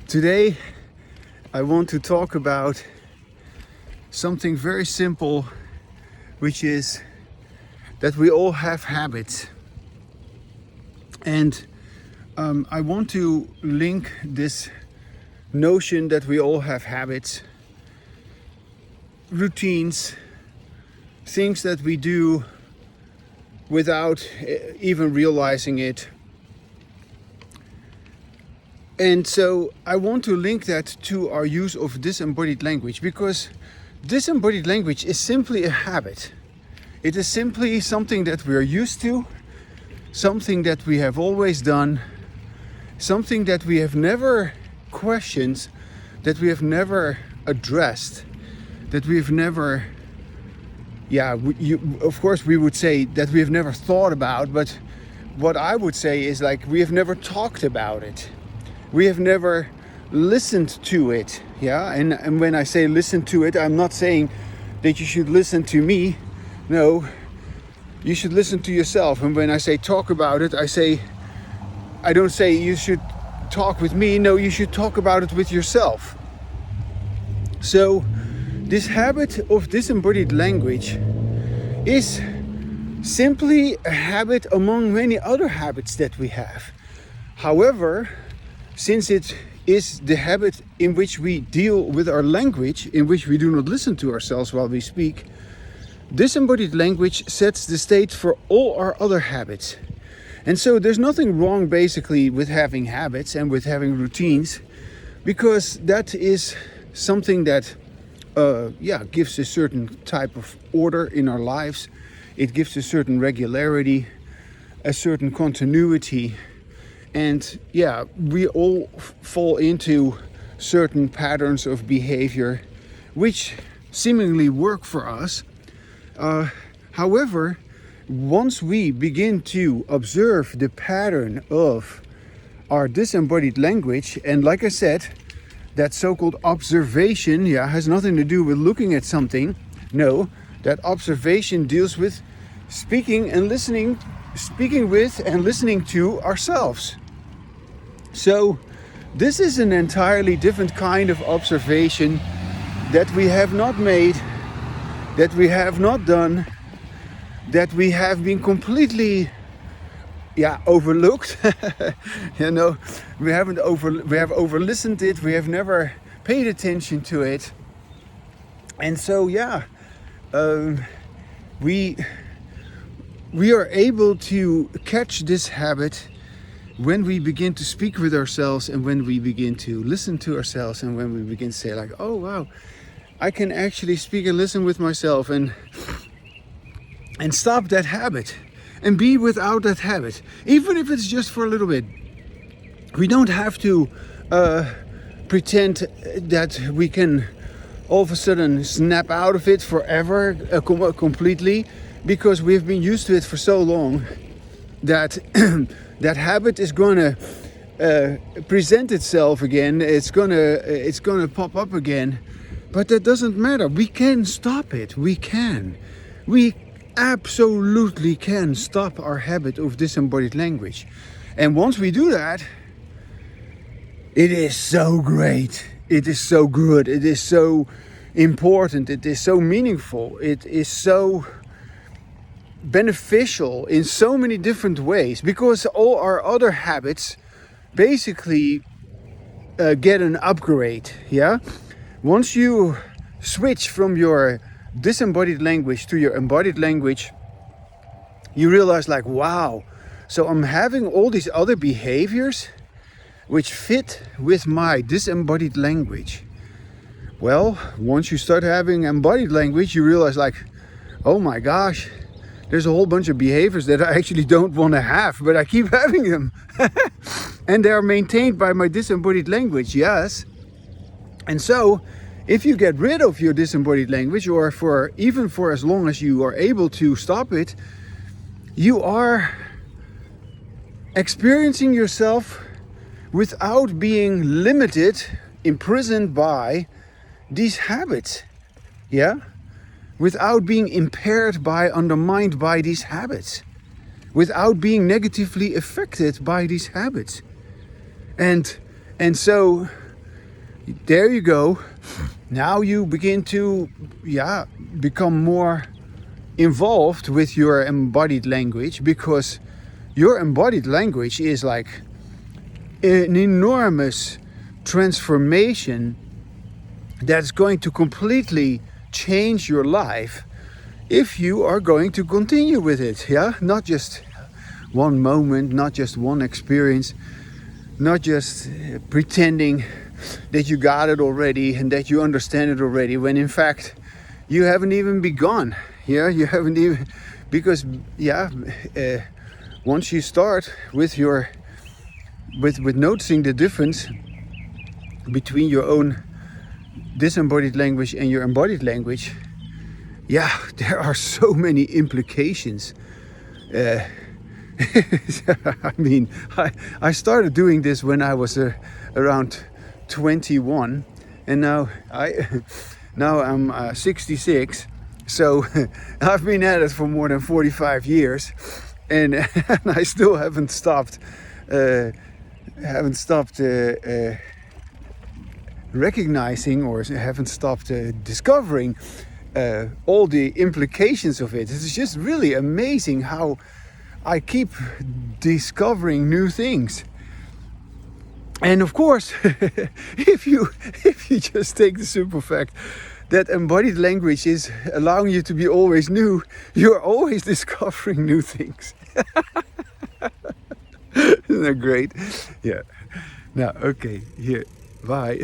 Today I want to talk about something very simple, which is that we all have habits. And I want to link this notion that we all have habits, routines, things that we do without even realizing it. And so I want to link that to our use of disembodied language, because disembodied language is simply a habit. It is simply something that we are used to, something that we have always done, something that we have never questioned, that we have never addressed, that we have never, of course we would say that we have never thought about, but what I would say is like we have never talked about it. We have never listened to it, and when I say listen to it, I'm not saying that you should listen to me. No, you should listen to yourself. And when I say talk about it, I don't say you should talk with me. No, you should talk about it with yourself. So this habit of disembodied language is simply a habit among many other habits that we have. However, since it is the habit in which we deal with our language, in which we do not listen to ourselves while we speak, disembodied language sets the stage for all our other habits. And so there's nothing wrong basically with having habits and with having routines, because that is something that gives a certain type of order in our lives. It gives a certain regularity, a certain continuity. And we all fall into certain patterns of behavior which seemingly work for us. However, once we begin to observe the pattern of our disembodied language, and like I said, that so-called observation has nothing to do with looking at something. No, that observation deals with speaking with and listening to ourselves. So this is an entirely different kind of observation that we have not made, that we have not done, that we have been completely overlooked. We have overlistened it, we have never paid attention to it. And so we are able to catch this habit when we begin to speak with ourselves, and when we begin to listen to ourselves, and when we begin to say like, oh wow, I can actually speak and listen with myself, and stop that habit and be without that habit, even if it's just for a little bit. We don't have to pretend that we can all of a sudden snap out of it forever, completely, because we've been used to it for so long that that habit is going to present itself again. It's going to pop up again, but that doesn't matter. We can stop it. We absolutely can stop our habit of disembodied language. And once we do that, it is so great. It is so good. It is so important. It is so meaningful. It is so beneficial in so many different ways, because all our other habits basically get an upgrade. Once you switch from your disembodied language to your embodied language, you realize like, wow, so I'm having all these other behaviors which fit with my disembodied language. Well, once you start having embodied language, you realize like, oh my gosh, there's a whole bunch of behaviors that I actually don't want to have, but I keep having them. And they are maintained by my disembodied language, yes. And so, if you get rid of your disembodied language, or for as long as you are able to stop it, you are experiencing yourself without being limited, imprisoned by these habits. Without being impaired by, undermined by these habits, without being negatively affected by these habits. And so there you go. Now you begin to, become more involved with your embodied language, because your embodied language is like an enormous transformation that's going to completely change your life if you are going to continue with it. Not just one moment, not just one experience, not just pretending that you got it already and that you understand it already, when in fact you haven't even begun. You haven't even, because once you start with with noticing the difference between your own disembodied language and your embodied language, there are so many implications. I mean, I started doing this when I was around 21, and now I'm 66. So I've been at it for more than 45 years, and I still haven't stopped. Recognizing, or haven't stopped discovering all the implications of it. It's just really amazing how I keep discovering new things. And of course, if you just take the simple fact that embodied language is allowing you to be always new, you're always discovering new things. Isn't that great? Yeah. Now, okay, here, bye.